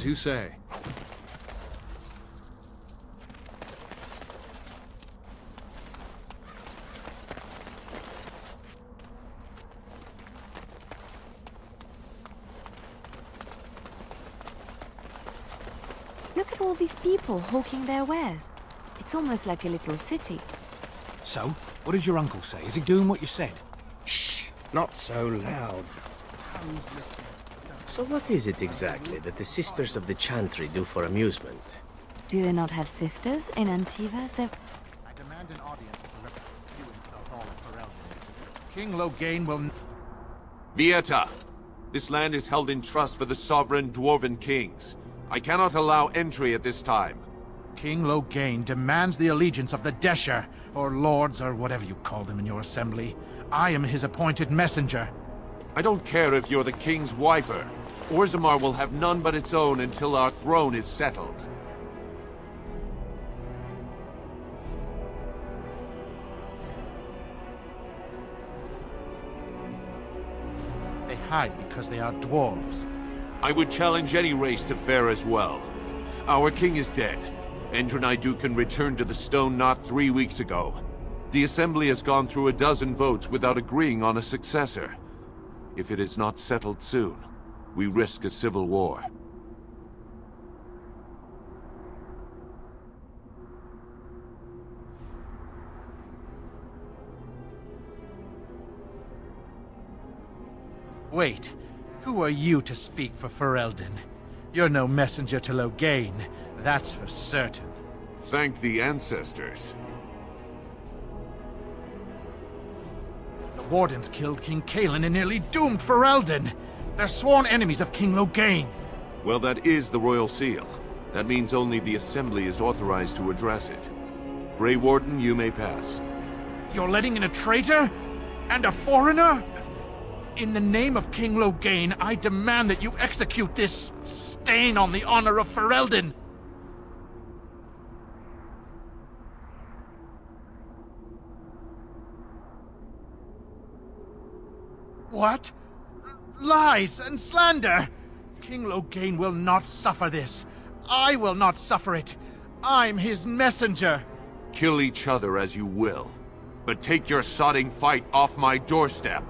As you say. Look at all these people hawking their wares. It's almost like a little city. So, what does your uncle say? Is he doing what you said? Shh! Not so loud. So what is it exactly that the Sisters of the Chantry do for amusement? Do they not have sisters in Antiva? I demand an audience to represent you himself all of Ferelden. King Loghain will... Vieta! This land is held in trust for the sovereign Dwarven kings. I cannot allow entry at this time. King Loghain demands the allegiance of the Desher, or lords, or whatever you call them in your assembly. I am his appointed messenger. I don't care if you're the king's wiper. Orzammar will have none but its own until our throne is settled. They hide because they are dwarves. I would challenge any race to fare as well. Our king is dead. Endrunai Dukan returned to the Stone Knot 3 weeks ago. The Assembly has gone through a dozen votes without agreeing on a successor. If it is not settled soon, we risk a civil war. Wait, who are you to speak for Ferelden? You're no messenger to Loghain, that's for certain. Thank the ancestors. The Wardens killed King Cailan and nearly doomed Ferelden. They're sworn enemies of King Loghain. Well, that is the Royal Seal. That means only the Assembly is authorized to address it. Grey Warden, you may pass. You're letting in a traitor? And a foreigner? In the name of King Loghain, I demand that you execute this stain on the honor of Ferelden. What? Lies and slander! King Loghain will not suffer this. I will not suffer it. I'm his messenger. Kill each other as you will, but take your sodding fight off my doorstep.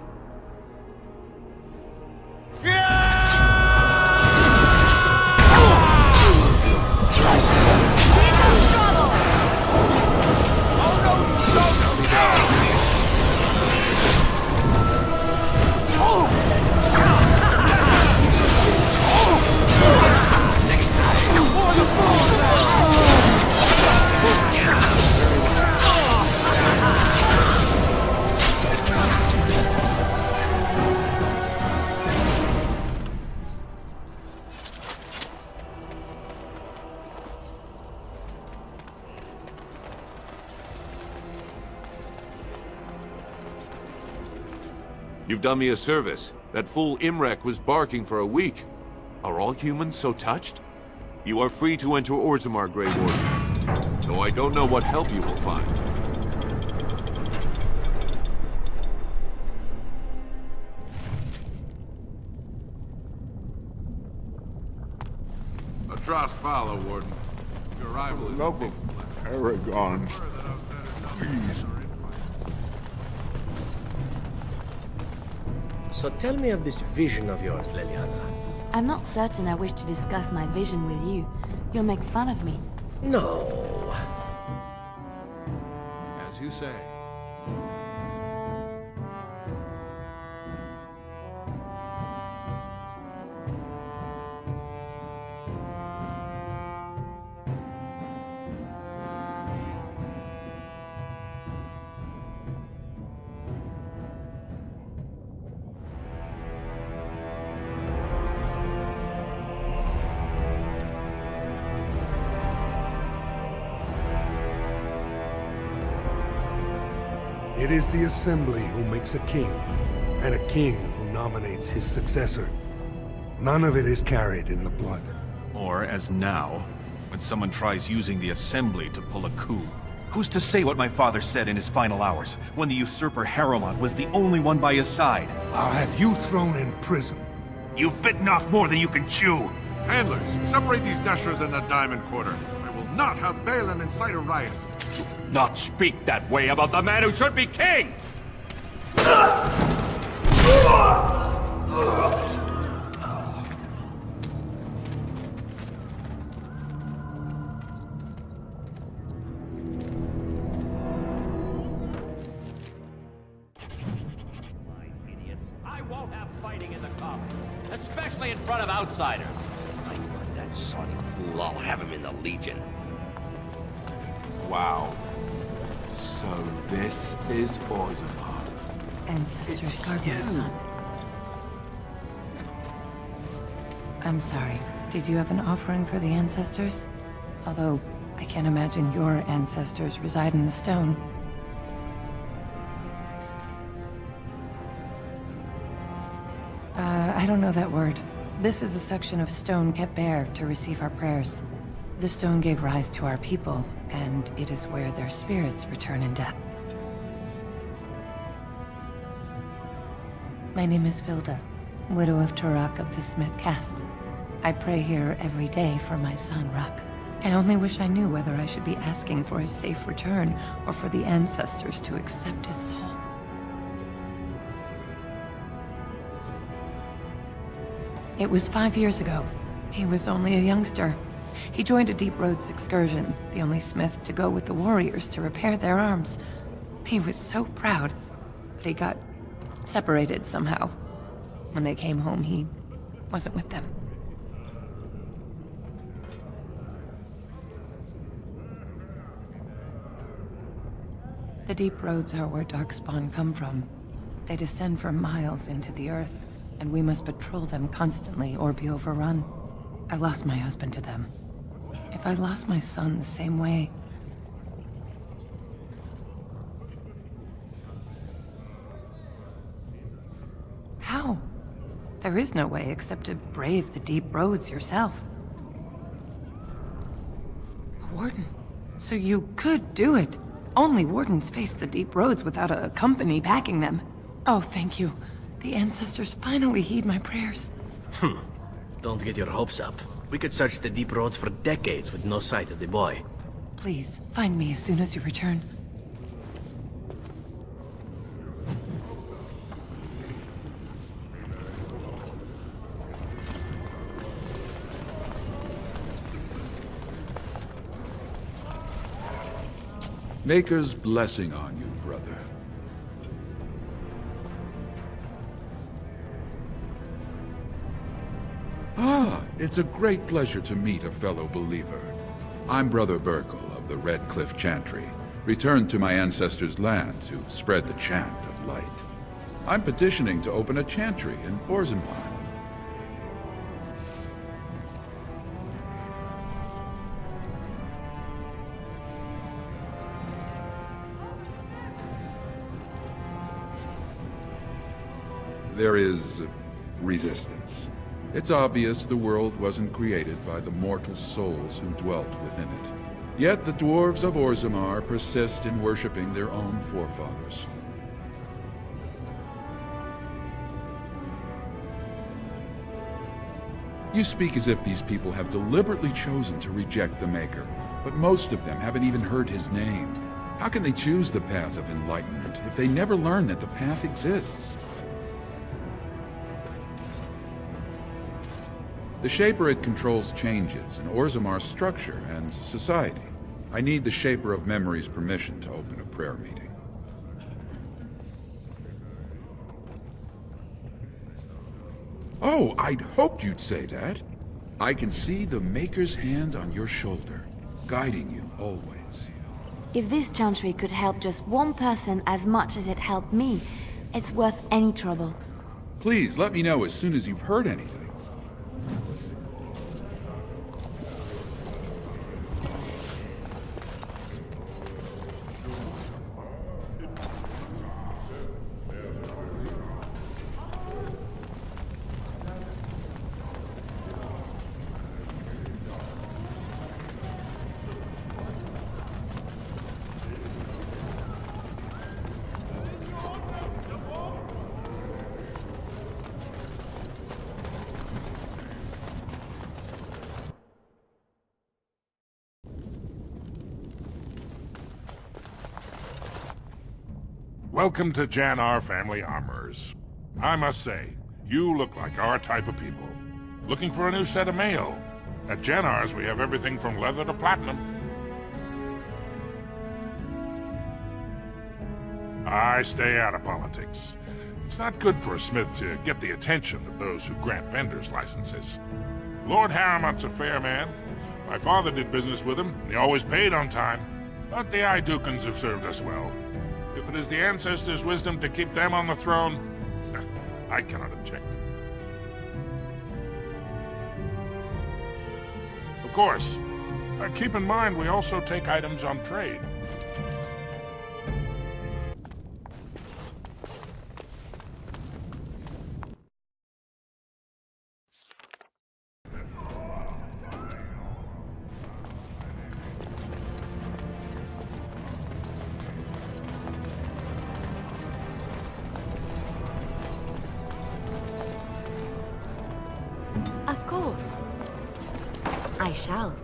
You've done me a service. That fool Imrek was barking for a week. Are all humans so touched? You are free to enter Orzammar, Grey Warden. Though I don't know what help you will find. A trust follow, Warden. Your arrival is Love of Paragons. Please. So tell me of this vision of yours, Leliana. I'm not certain I wish to discuss my vision with you. You'll make fun of me. No. As you say. It is the Assembly who makes a king, and a king who nominates his successor. None of it is carried in the blood. Or, as now, when someone tries using the Assembly to pull a coup. Who's to say what my father said in his final hours, when the usurper Harrowmont was the only one by his side? I'll have you thrown in prison. You've bitten off more than you can chew! Handlers, separate these dashers in the diamond quarter. I will not have Balin incite a riot. Not speak that way about the man who should be king! I won't have fighting in the common, especially in front of outsiders. I find that sonic fool, I'll have him in the Legion. Wow. So this is Orzammar. Ancestors guard my son. I'm sorry. Did you have an offering for the ancestors? Although, I can't imagine your ancestors reside in the stone. I don't know that word. This is a section of stone kept bare to receive our prayers. The stone gave rise to our people, and it is where their spirits return in death. My name is Vilda, widow of Turok of the Smith caste. I pray here every day for my son, Ruck. I only wish I knew whether I should be asking for his safe return, or for the ancestors to accept his soul. It was 5 years ago. He was only a youngster. He joined a Deep Roads excursion, the only smith to go with the warriors to repair their arms. He was so proud, but he got separated somehow. When they came home, he wasn't with them. The Deep Roads are where Darkspawn come from. They descend for miles into the earth, and we must patrol them constantly or be overrun. I lost my husband to them. If I lost my son the same way... How? There is no way except to brave the Deep Roads yourself. A warden. So you could do it. Only wardens face the Deep Roads without a company backing them. Oh, thank you. The ancestors finally heed my prayers. Don't get your hopes up. We could search the Deep Roads for decades with no sight of the boy. Please, find me as soon as you return. Maker's blessing on you, brother. Ah, it's a great pleasure to meet a fellow believer. I'm Brother Burkle of the Red Cliff Chantry, returned to my ancestors' land to spread the chant of light. I'm petitioning to open a chantry in Orzammar. There is resistance. It's obvious the world wasn't created by the mortal souls who dwelt within it. Yet the dwarves of Orzammar persist in worshipping their own forefathers. You speak as if these people have deliberately chosen to reject the Maker, but most of them haven't even heard his name. How can they choose the path of enlightenment if they never learn that the path exists? The Shaper controls changes in Orzammar's structure and society. I need the Shaper of Memory's permission to open a prayer meeting. Oh, I'd hoped you'd say that. I can see the Maker's hand on your shoulder, guiding you always. If this chantry could help just one person as much as it helped me, it's worth any trouble. Please let me know as soon as you've heard anything. Welcome to Jannar Family Armorers. I must say, you look like our type of people. Looking for a new set of mail? At Jannar's, we have everything from leather to platinum. I stay out of politics. It's not good for a smith to get the attention of those who grant vendors licenses. Lord Harrowmont's a fair man. My father did business with him, and he always paid on time. But the Idukans have served us well. If it is the ancestors' wisdom to keep them on the throne, I cannot object. Of course, keep in mind we also take items on trade. Of course. I shall.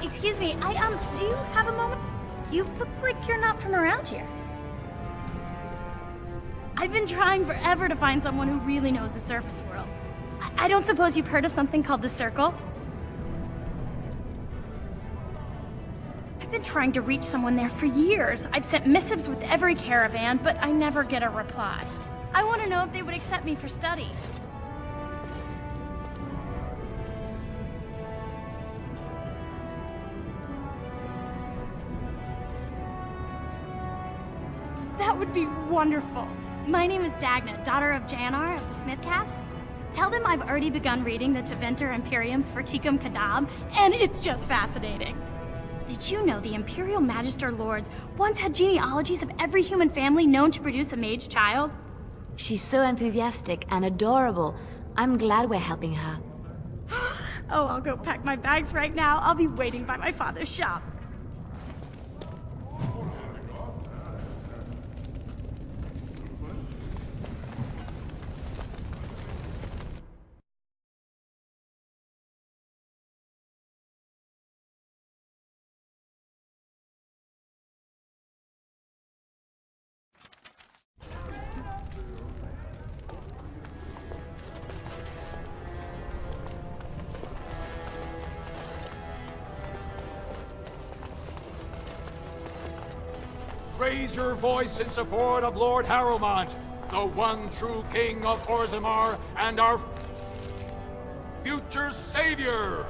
Excuse me, do you have a moment? You look like you're not from around here. I've been trying forever to find someone who really knows the surface world. I don't suppose you've heard of something called the Circle? I've been trying to reach someone there for years. I've sent missives with every caravan, but I never get a reply. I want to know if they would accept me for study. That would be wonderful. My name is Dagna, daughter of Jannar of the Smith Caste. Tell them I've already begun reading the Teventer Imperiums for Tikum Kadab, and it's just fascinating. Did you know the Imperial Magister Lords once had genealogies of every human family known to produce a mage child? She's so enthusiastic and adorable. I'm glad we're helping her. Oh, I'll go pack my bags right now. I'll be waiting by my father's shop. Raise your voice in support of Lord Harrowmont, the one true king of Orzammar and our future savior!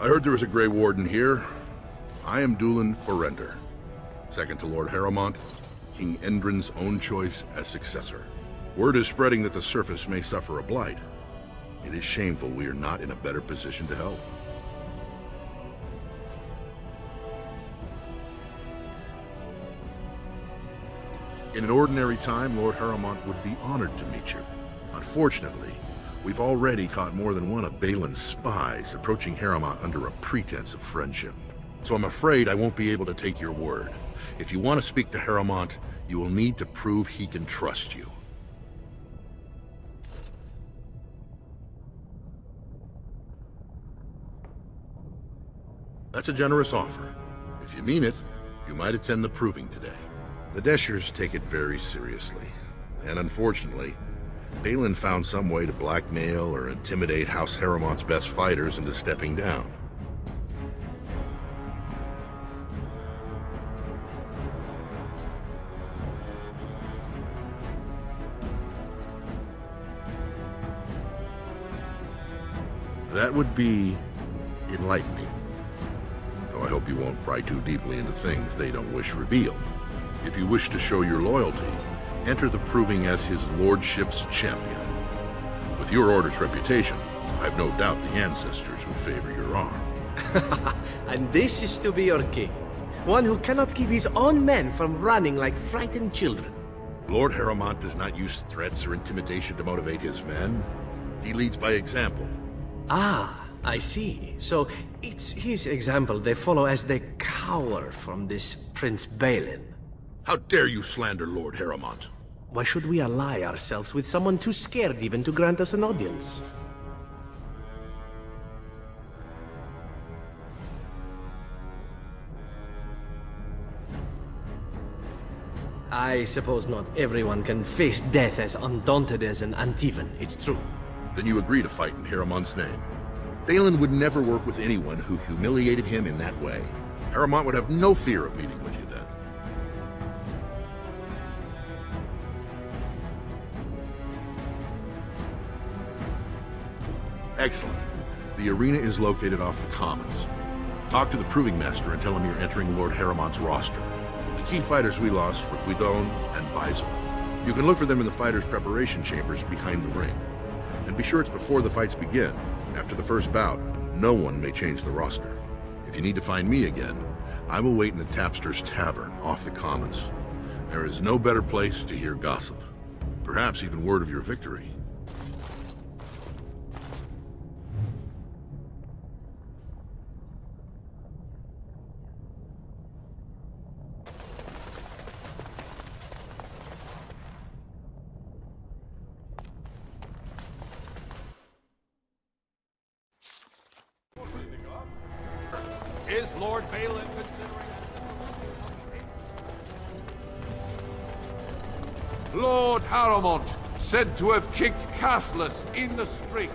I heard there was a Grey Warden here. I am Dulin Forrender, second to Lord Harrowmont, King Endrin's own choice as successor. Word is spreading that the surface may suffer a blight. It is shameful we are not in a better position to help. In an ordinary time, Lord Harrowmont would be honored to meet you. Unfortunately, we've already caught more than one of Balin's spies approaching Harrowmont under a pretense of friendship. So I'm afraid I won't be able to take your word. If you want to speak to Harrowmont, you will need to prove he can trust you. That's a generous offer. If you mean it, you might attend the proving today. The Deshers take it very seriously, and unfortunately, Balin found some way to blackmail or intimidate House Harrowmont's best fighters into stepping down. That would be enlightening. Though I hope you won't pry too deeply into things they don't wish revealed. If you wish to show your loyalty, enter the proving as his lordship's champion. With your order's reputation, I've no doubt the ancestors would favor your arm. And this is to be your king. One who cannot keep his own men from running like frightened children. Lord Harrowmont does not use threats or intimidation to motivate his men. He leads by example. Ah, I see. So, It's his example they follow as they cower from this Prince Balin. How dare you slander Lord Harrowmont? Why should we ally ourselves with someone too scared even to grant us an audience? I suppose not everyone can face death as undaunted as an Antivan, it's true. Then you agree to fight in Harrowmont's name. Balin would never work with anyone who humiliated him in that way. Harrowmont would have no fear of meeting with you then. Excellent. The arena is located off the Commons. Talk to the Proving Master and tell him you're entering Lord Harrowmont's roster. The key fighters we lost were Guidon and Baizil. You can look for them in the fighters' preparation chambers behind the ring. And be sure it's before the fights begin. After the first bout, no one may change the roster. If you need to find me again, I will wait in the Tapster's Tavern off the Commons. There is no better place to hear gossip. Perhaps even word of your victory. Is Lord Balin considering... Lord Harrowmont, said to have kicked castless in the street.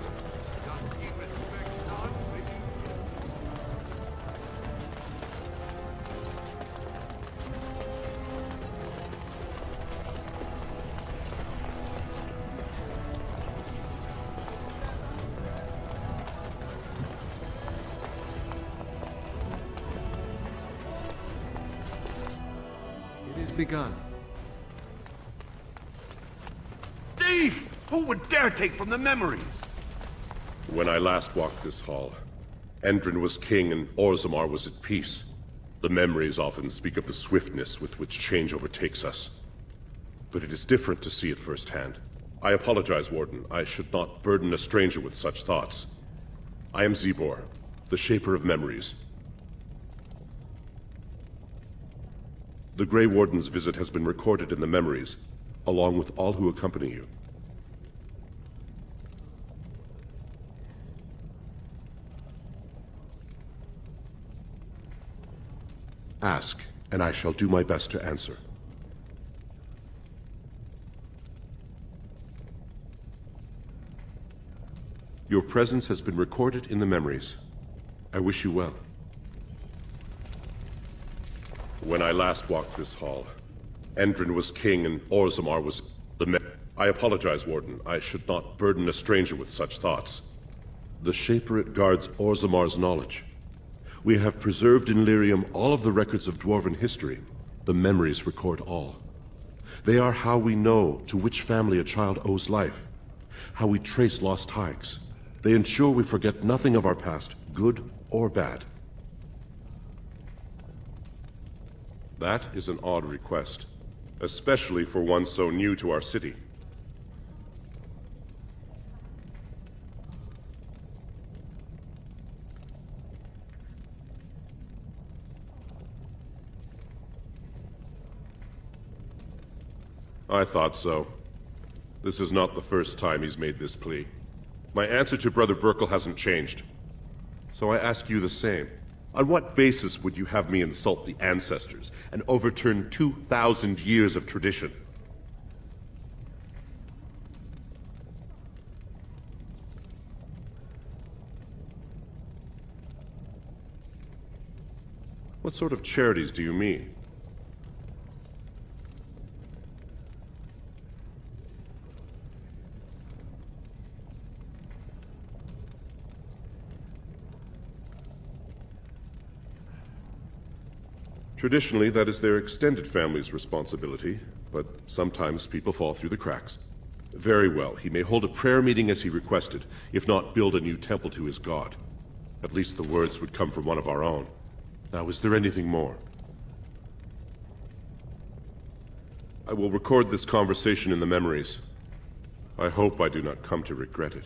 Begun. Thief! Who would dare take from the memories? When I last walked this hall, Endrin was king and Orzammar was at peace. The memories often speak of the swiftness with which change overtakes us. But it is different to see it firsthand. I apologize, Warden. I should not burden a stranger with such thoughts. I am Zebor, the Shaper of Memories. The Grey Warden's visit has been recorded in the memories, along with all who accompany you. Ask, and I shall do my best to answer. Your presence has been recorded in the memories. I wish you well. When I last walked this hall, Endrin was king and Orzammar was I apologize, Warden. I should not burden a stranger with such thoughts. The Shaperate guards Orzammar's knowledge. We have preserved in Lyrium all of the records of Dwarven history. The memories record all. They are how we know to which family a child owes life, how we trace lost ties. They ensure we forget nothing of our past, good or bad. That is an odd request, especially for one so new to our city. I thought so. This is not the first time he's made this plea. My answer to Brother Burkle hasn't changed. So I ask you the same. On what basis would you have me insult the ancestors and overturn 2,000 years of tradition? What sort of charities do you mean? Traditionally, that is their extended family's responsibility, but sometimes people fall through the cracks. Very well, he may hold a prayer meeting as he requested, if not build a new temple to his god. At least the words would come from one of our own. Now, is there anything more? I will record this conversation in the memories. I hope I do not come to regret it.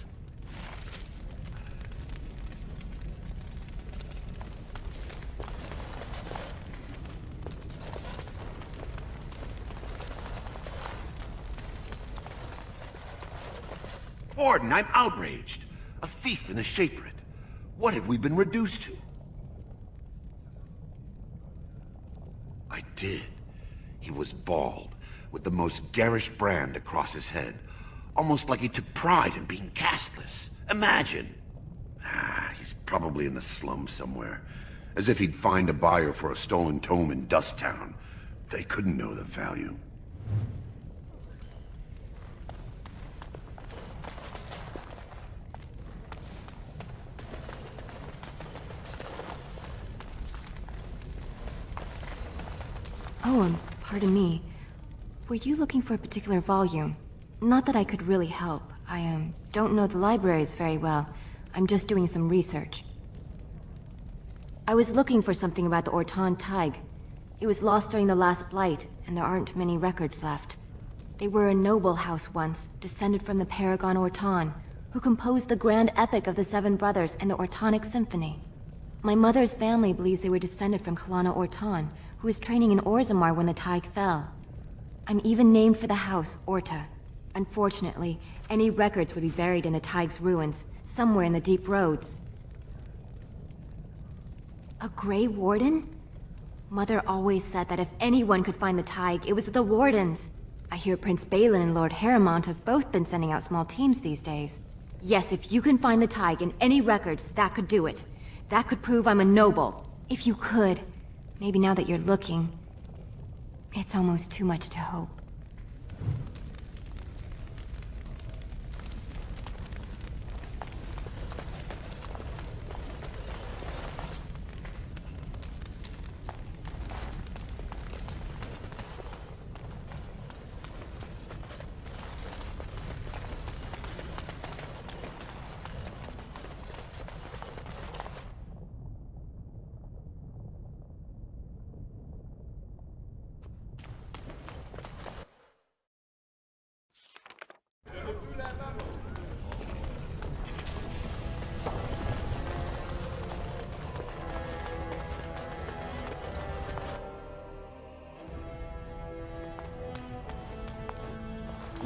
Warden, I'm outraged. A thief in the Shaperate. What have we been reduced to? I did. He was bald, with the most garish brand across his head. Almost like he took pride in being castless. Imagine! He's probably in the slums somewhere. As if he'd find a buyer for a stolen tome in Dust Town. They couldn't know the value. Oh, pardon me. Were you looking for a particular volume? Not that I could really help. I, don't know the libraries very well. I'm just doing some research. I was looking for something about the Orton Tig. It was lost during the last Blight, and there aren't many records left. They were a noble house once, descended from the Paragon Orton, who composed the grand epic of the Seven Brothers and the Ortonic Symphony. My mother's family believes they were descended from Kalana Orton, who was training in Orzammar when the Tig fell. I'm even named for the house, Orta. Unfortunately, any records would be buried in the Tig's ruins, somewhere in the deep roads. A Grey Warden? Mother always said that if anyone could find the Tig, it was the Wardens. I hear Prince Balin and Lord Harrowmont have both been sending out small teams these days. Yes, if you can find the Tig in any records, that could do it. That could prove I'm a noble. If you could. Maybe now that you're looking, it's almost too much to hope.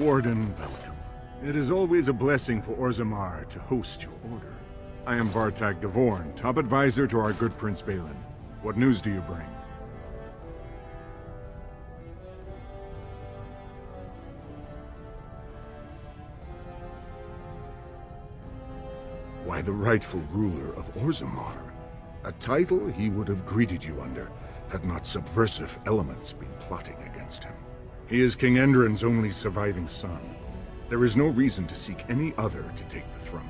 Warden, welcome. It is always a blessing for Orzammar to host your order. I am Vartag Gavorn, top advisor to our good Prince Balin. What news do you bring? Why, the rightful ruler of Orzammar. A title he would have greeted you under, had not subversive elements been plotting against him. He is King Endrin's only surviving son. There is no reason to seek any other to take the throne.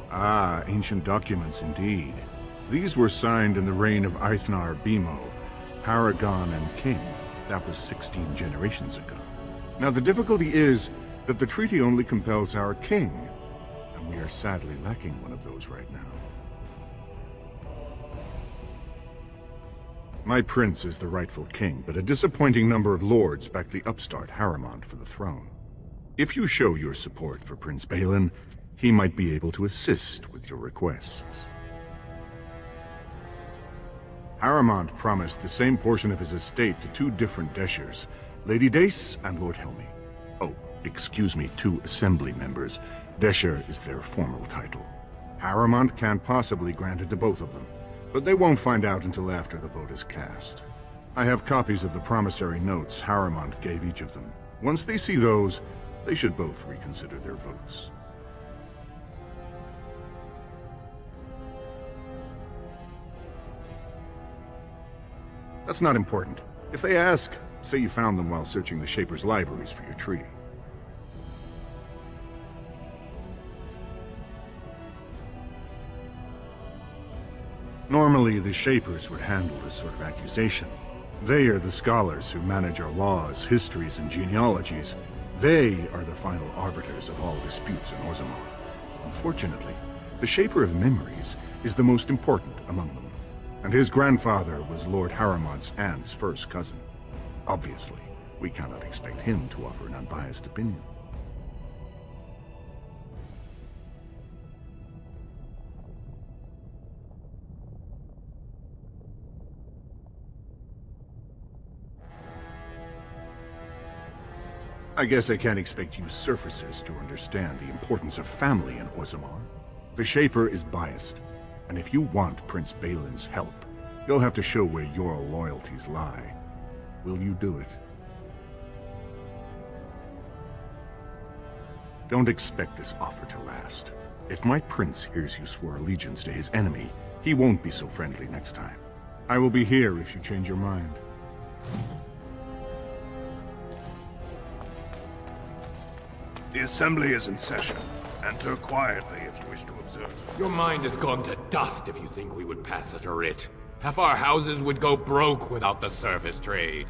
Ah, ancient documents indeed. These were signed in the reign of Eithnar Bimo, Paragon and King. That was 16 generations ago. Now the difficulty is that the treaty only compels our king, and we are sadly lacking one of those right now. My prince is the rightful king, but a disappointing number of lords back the upstart Harrowmont for the throne. If you show your support for Prince Balin, he might be able to assist with your requests. Harrowmont promised the same portion of his estate to two different Deshers, Lady Dace and Lord Helmy. Oh, excuse me, two assembly members. Desher is their formal title. Harrowmont can't possibly grant it to both of them. But they won't find out until after the vote is cast. I have copies of the promissory notes Harrowmont gave each of them. Once they see those, they should both reconsider their votes. That's not important. If they ask, say you found them while searching the Shaper's libraries for your treaty. Normally, the Shapers would handle this sort of accusation. They are the scholars who manage our laws, histories, and genealogies. They are the final arbiters of all disputes in Orzammar. Unfortunately, the Shaper of Memories is the most important among them, and his grandfather was Lord Harrowmont's aunt's first cousin. Obviously, we cannot expect him to offer an unbiased opinion. I guess I can't expect you surfacers to understand the importance of family in Orzammar. The Shaper is biased, and if you want Prince Balin's help, you'll have to show where your loyalties lie. Will you do it? Don't expect this offer to last. If my prince hears you swore allegiance to his enemy, he won't be so friendly next time. I will be here if you change your mind. The assembly is in session. Enter quietly if you wish to observe. Your mind has gone to dust if you think we would pass such a writ. Half our houses would go broke without the service trade.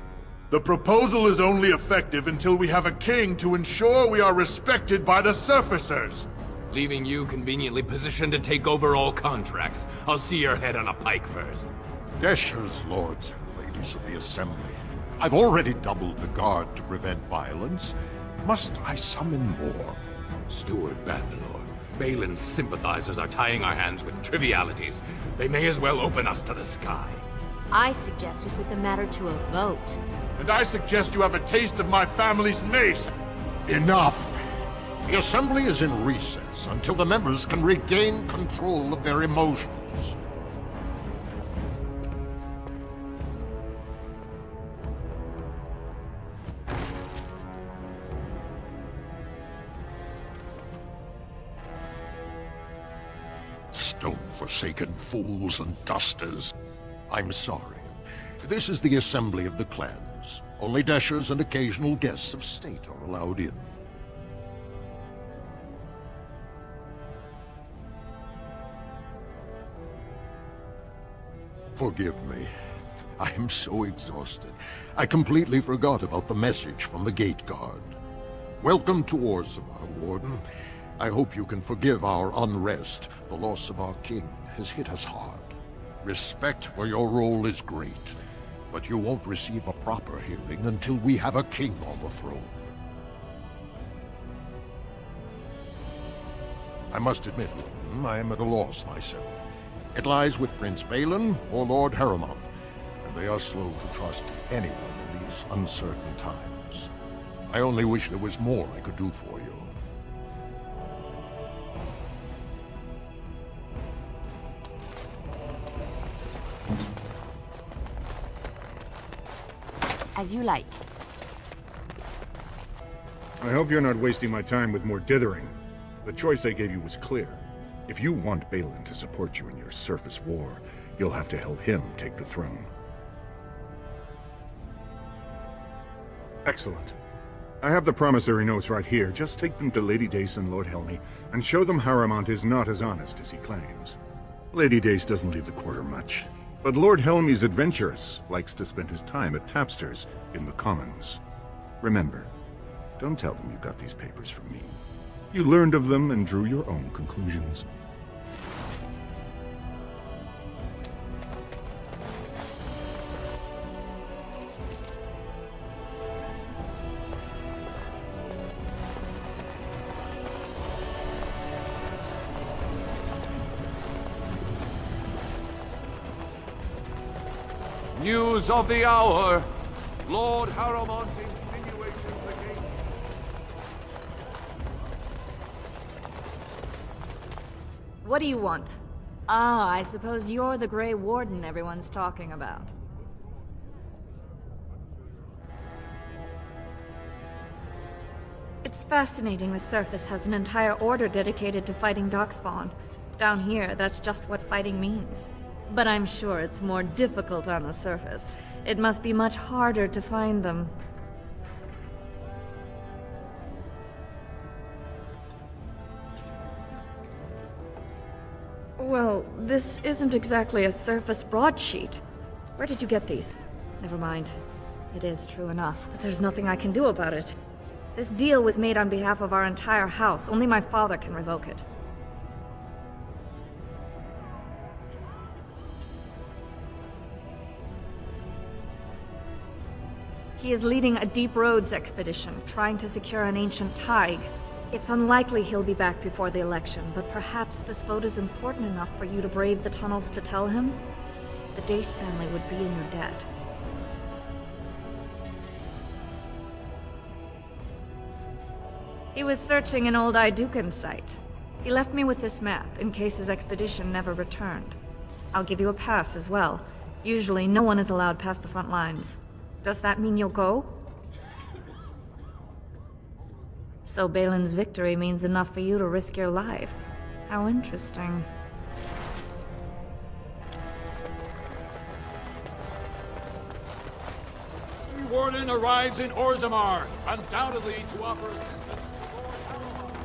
The proposal is only effective until we have a king to ensure we are respected by the surfacers. Leaving you conveniently positioned to take over all contracts. I'll see your head on a pike first. Deshers, lords and ladies of the assembly. I've already doubled the guard to prevent violence. Must I summon more? Steward Bandalore, Balin's sympathizers are tying our hands with trivialities. They may as well open us to the sky. I suggest we put the matter to a vote. And I suggest you have a taste of my family's mace. Enough! The assembly is in recess until the members can regain control of their emotions. Stone-forsaken fools and dusters. I'm sorry. This is the assembly of the clans. Only Deshers and occasional guests of state are allowed in. Forgive me. I am so exhausted. I completely forgot about the message from the gate guard. Welcome to Orzammar, Warden. I hope you can forgive our unrest. The loss of our king has hit us hard. Respect for your role is great, but you won't receive a proper hearing until we have a king on the throne. I must admit, Warden, I am at a loss myself. It lies with Prince Balin or Lord Harrowmont, and they are slow to trust anyone in these uncertain times. I only wish there was more I could do for you. As you like. I hope you're not wasting my time with more dithering. The choice I gave you was clear. If you want Balin to support you in your surface war, you'll have to help him take the throne. Excellent. I have the promissory notes right here. Just take them to Lady Dace and Lord Helmy, and show them Harrowmont is not as honest as he claims. Lady Dace doesn't leave the quarter much, but Lord Helmy's adventurous, likes to spend his time at tapsters in the Commons. Remember, don't tell them you got these papers from me. You learned of them and drew your own conclusions. News of the hour! Lord Harrowmont insinuations against... What do you want? Ah, I suppose you're the Grey Warden everyone's talking about. It's fascinating the surface has an entire order dedicated to fighting Darkspawn. Down here, that's just what fighting means. But I'm sure it's more difficult on the surface. It must be much harder to find them. Well, this isn't exactly a surface broadsheet. Where did you get these? Never mind. It is true enough, but there's nothing I can do about it. This deal was made on behalf of our entire house. Only my father can revoke it. He is leading a Deep Roads expedition, trying to secure an ancient thaig. It's unlikely he'll be back before the election, but perhaps this vote is important enough for you to brave the tunnels to tell him? The Dace family would be in your debt. He was searching an old Idukan site. He left me with this map in case his expedition never returned. I'll give you a pass as well. Usually no one is allowed past the front lines. Does that mean you'll go? So Balin's victory means enough for you to risk your life. How interesting. Warden arrives in Orzammar, undoubtedly to offer assistance to Lord Harrowmont.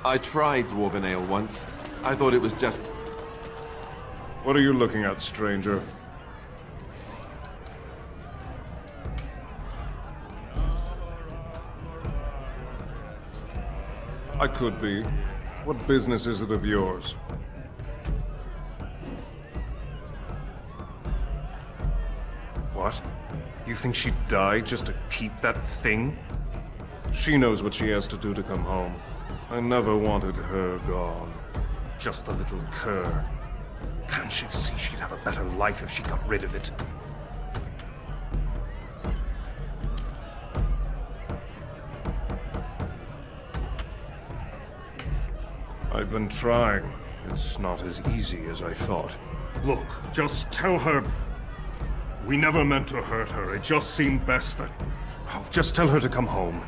I tried Dwarven Ale once. I thought it was just... What are you looking at, stranger? I could be. What business is it of yours? What? You think she'd die just to keep that thing? She knows what she has to do to come home. I never wanted her gone. Just the little cur. Can't you see she'd have a better life if she got rid of it? I've been trying. It's not as easy as I thought. Look, just tell her... We never meant to hurt her. It just seemed best that... Oh, just tell her to come home.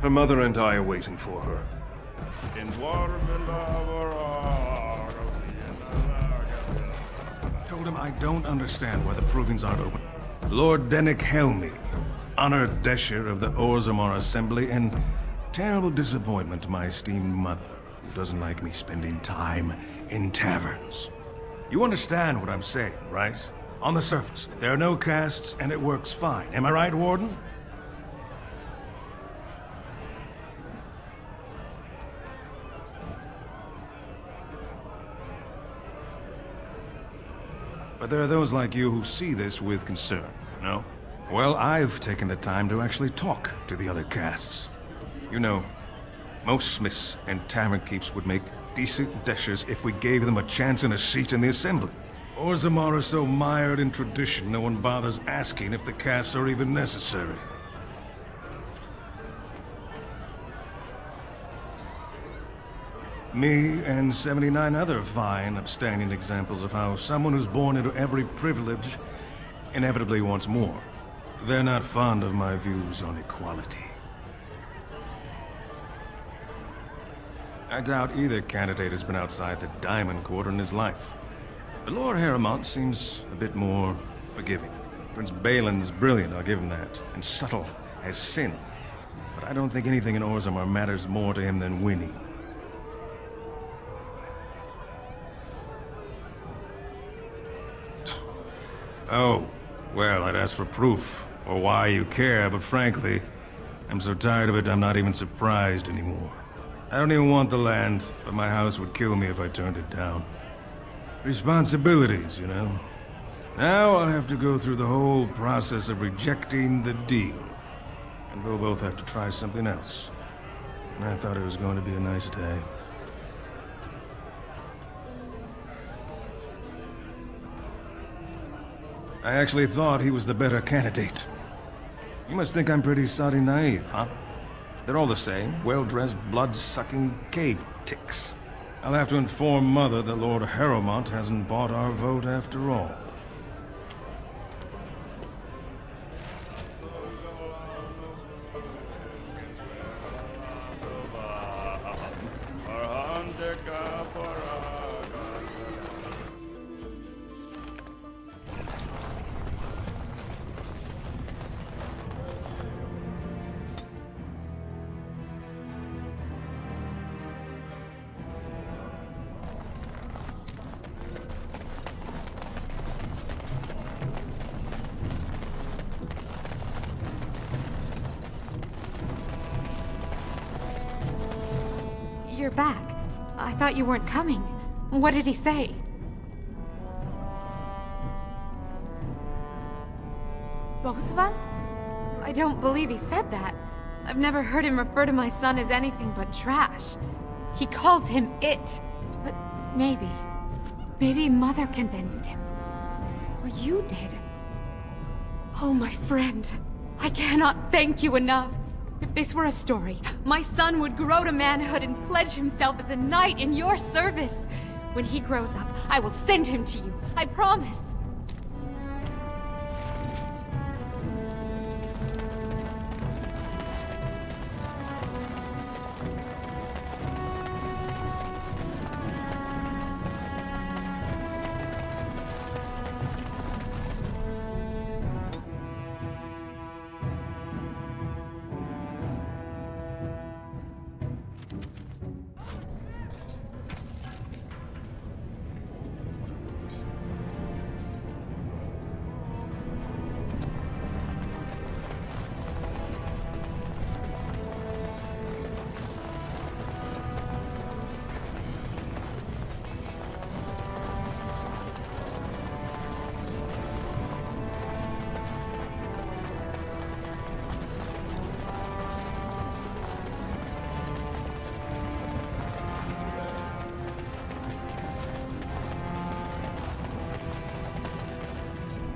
Her mother and I are waiting for her. Told him I don't understand why the provings aren't open. Lord Dennick Helmy, honored Desher of the Orzammar Assembly, and terrible disappointment to my esteemed mother, who doesn't like me spending time in taverns. You understand what I'm saying, right? On the surface, there are no castes, and it works fine. Am I right, Warden? But there are those like you who see this with concern, no? Well, I've taken the time to actually talk to the other castes. You know, most smiths and tavern keeps would make decent deshers if we gave them a chance and a seat in the assembly. Orzammar are so mired in tradition, no one bothers asking if the castes are even necessary. Me and 79 other fine, upstanding examples of how someone who's born into every privilege inevitably wants more. They're not fond of my views on equality. I doubt either candidate has been outside the Diamond Quarter in his life. But Lord Harrowmont seems a bit more forgiving. Prince Balin's brilliant, I'll give him that, and subtle as sin. But I don't think anything in Orzammar matters more to him than winning. Oh, well, I'd ask for proof, or why you care, but frankly, I'm so tired of it I'm not even surprised anymore. I don't even want the land, but my house would kill me if I turned it down. Responsibilities, you know. Now I'll have to go through the whole process of rejecting the deal. And we'll both have to try something else. And I thought it was going to be a nice day. I actually thought he was the better candidate. You must think I'm pretty soddy naive, huh? They're all the same, well-dressed, blood-sucking cave ticks. I'll have to inform Mother that Lord Harrowmont hasn't bought our vote after all. you're back. I thought you weren't coming. What did he say? Both of us? I don't believe he said that. I've never heard him refer to my son as anything but trash. He calls him it. But maybe Mother convinced him. Or you did. Oh, my friend. I cannot thank you enough. If this were a story, my son would grow to manhood and pledge himself as a knight in your service. When he grows up, I will send him to you. I promise.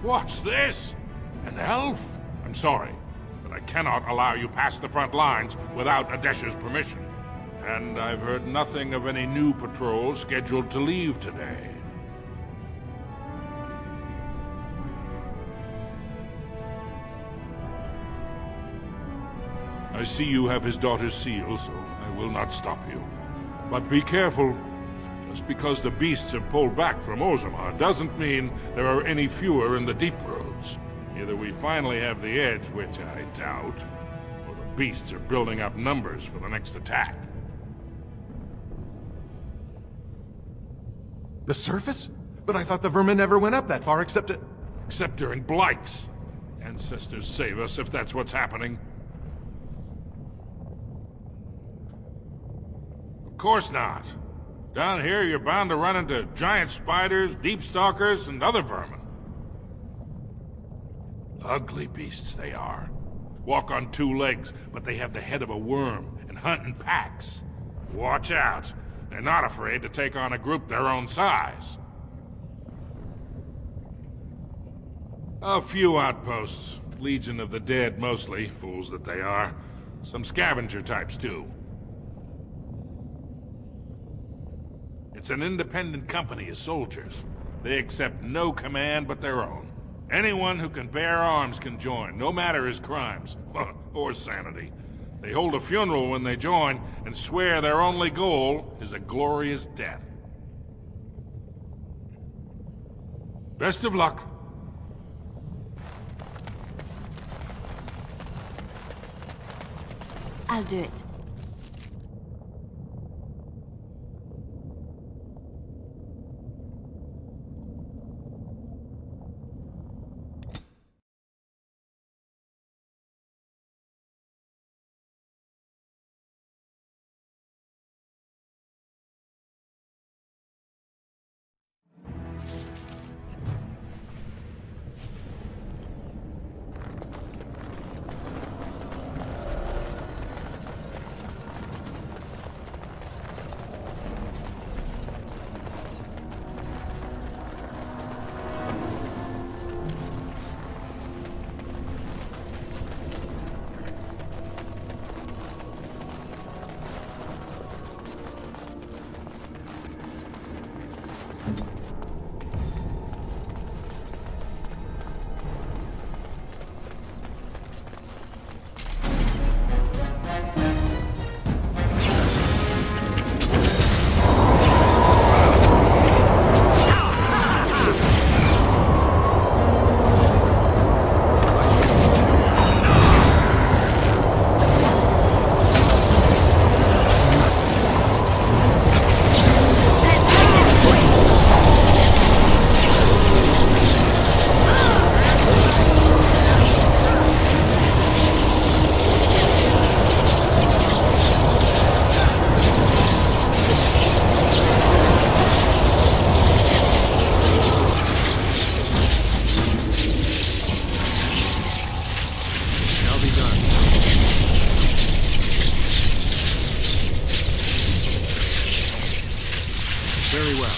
What's this? An elf? I'm sorry, but I cannot allow you past the front lines without Adesha's permission. And I've heard nothing of any new patrols scheduled to leave today. I see you have his daughter's seal, so I will not stop you. But be careful. Just because the beasts have pulled back from Orzammar doesn't mean there are any fewer in the deep roads. Either we finally have the edge, which I doubt, or the beasts are building up numbers for the next attack. The surface? But I thought the vermin never went up that far except during blights. Ancestors save us if that's what's happening. Of course not. Down here, you're bound to run into giant spiders, deep stalkers, and other vermin. Ugly beasts they are. Walk on two legs, but they have the head of a worm and hunt in packs. Watch out. They're not afraid to take on a group their own size. A few outposts. Legion of the Dead, mostly. Fools that they are. Some scavenger types, too. It's an independent company of soldiers. They accept no command but their own. Anyone who can bear arms can join, no matter his crimes, or sanity. They hold a funeral when they join, and swear their only goal is a glorious death. Best of luck. I'll do it. Very well.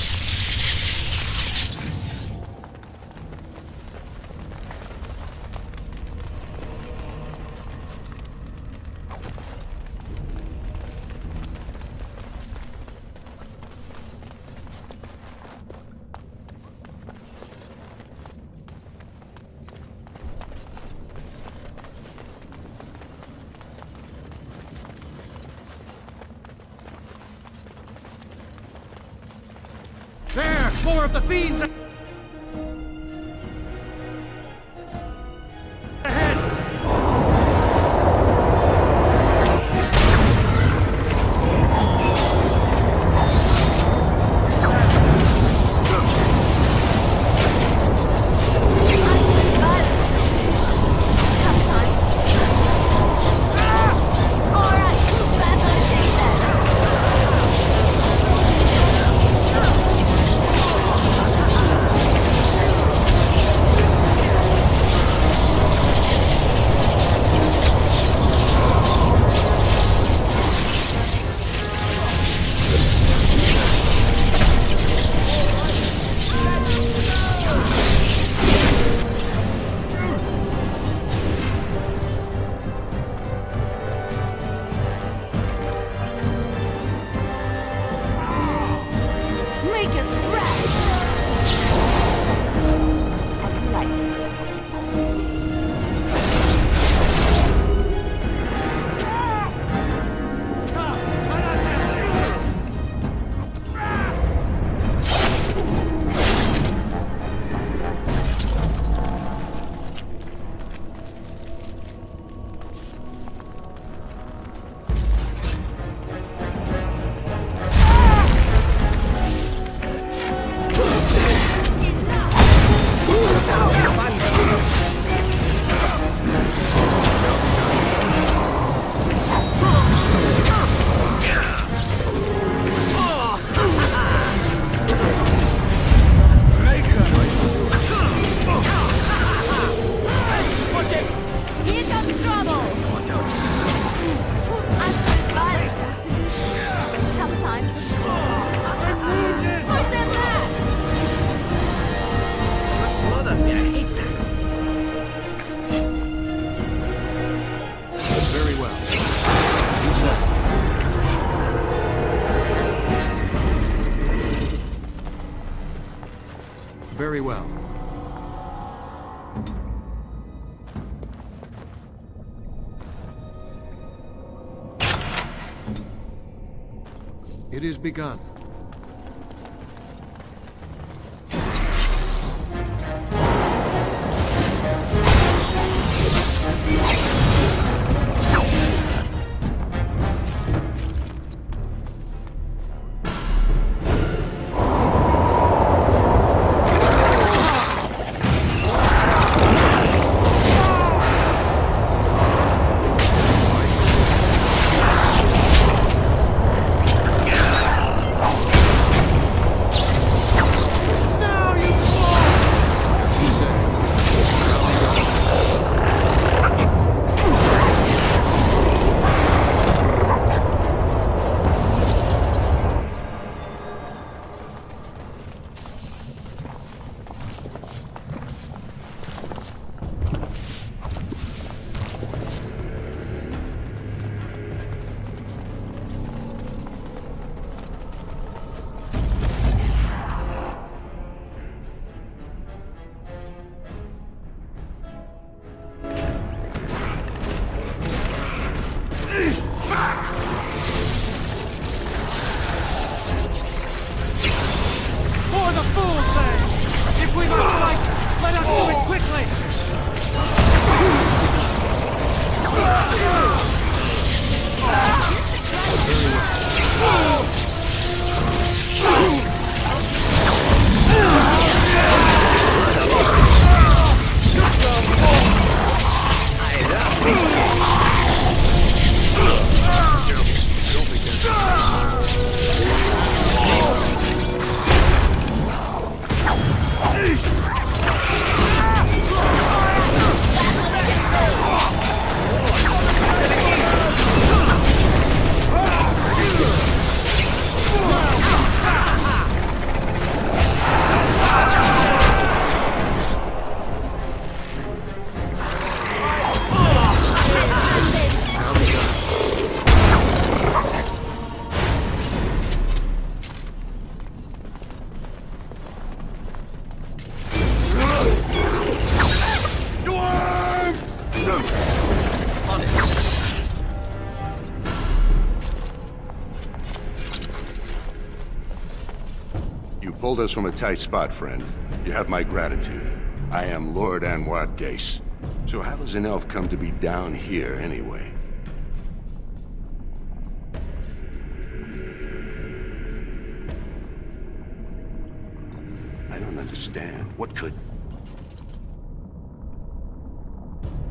There! More of the fiends! Very well. It is begun. For the fools, then! If we must fight, let us do it quickly! You pulled us from a tight spot, friend. You have my gratitude. I am Lord Anwar Dace. So how does an elf come to be down here, anyway? I don't understand. What could...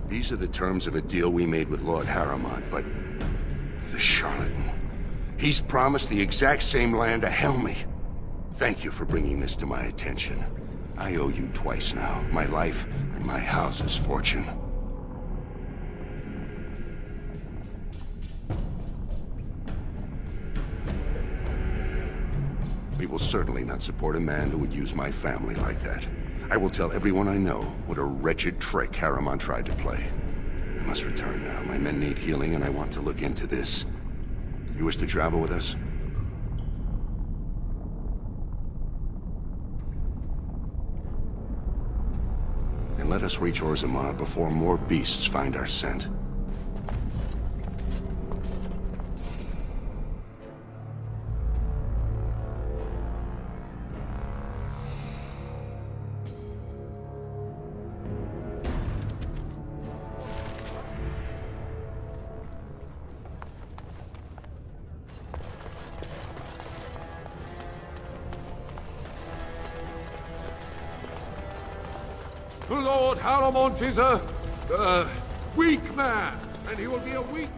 These are the terms of a deal we made with Lord Harrowmont, but... the charlatan. He's promised the exact same land to Helmy. Thank you for bringing this to my attention. I owe you twice now. My life and my house's fortune. We will certainly not support a man who would use my family like that. I will tell everyone I know what a wretched trick Harrowmont tried to play. I must return now. My men need healing, and I want to look into this. You wish to travel with us? And let us reach Orzammar before more beasts find our scent. Lord Harrowmont is a weak man, and he will be a weak...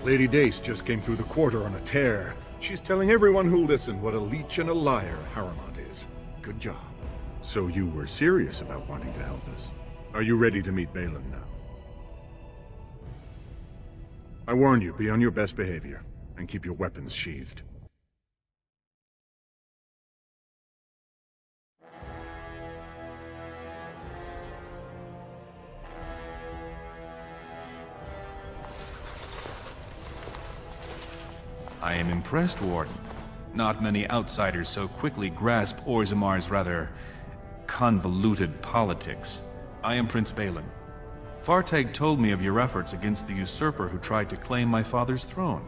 Lady Dace just came through the quarter on a tear. She's telling everyone who'll listen what a leech and a liar Harrowmont is. Good job. So you were serious about wanting to help us. Are you ready to meet Balin now? I warn you, be on your best behavior, and keep your weapons sheathed. I am impressed, Warden. Not many outsiders so quickly grasp Orzammar's rather convoluted politics. I am Prince Balin. Fartag told me of your efforts against the usurper who tried to claim my father's throne.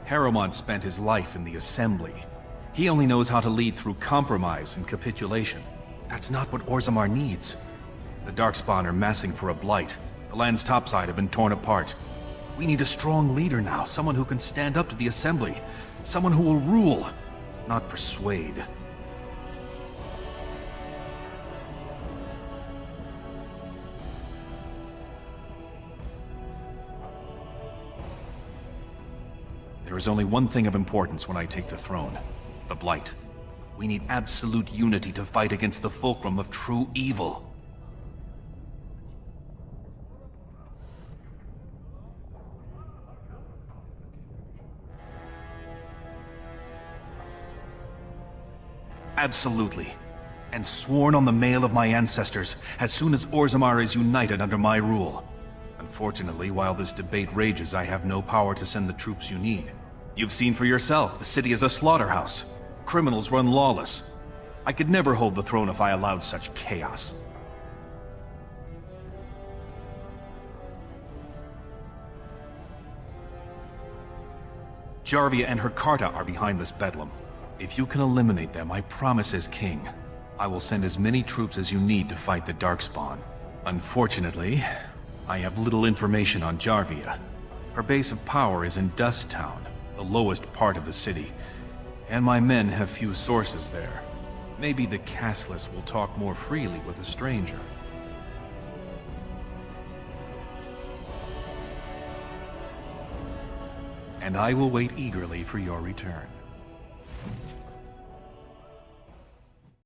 Harrowmont spent his life in the Assembly. He only knows how to lead through compromise and capitulation. That's not what Orzammar needs. The Darkspawn are massing for a blight. The land's topside have been torn apart. We need a strong leader now, someone who can stand up to the Assembly. Someone who will rule, not persuade. There is only one thing of importance when I take the throne. The Blight. We need absolute unity to fight against the fulcrum of true evil. Absolutely. And sworn on the mail of my ancestors, as soon as Orzammar is united under my rule. Unfortunately, while this debate rages, I have no power to send the troops you need. You've seen for yourself, the city is a slaughterhouse. Criminals run lawless. I could never hold the throne if I allowed such chaos. Jarvia and her Carta are behind this bedlam. If you can eliminate them, I promise as king, I will send as many troops as you need to fight the Darkspawn. Unfortunately, I have little information on Jarvia. Her base of power is in Dust Town, the lowest part of the city, and my men have few sources there. maybe the castless will talk more freely with a stranger. And I will wait eagerly for your return.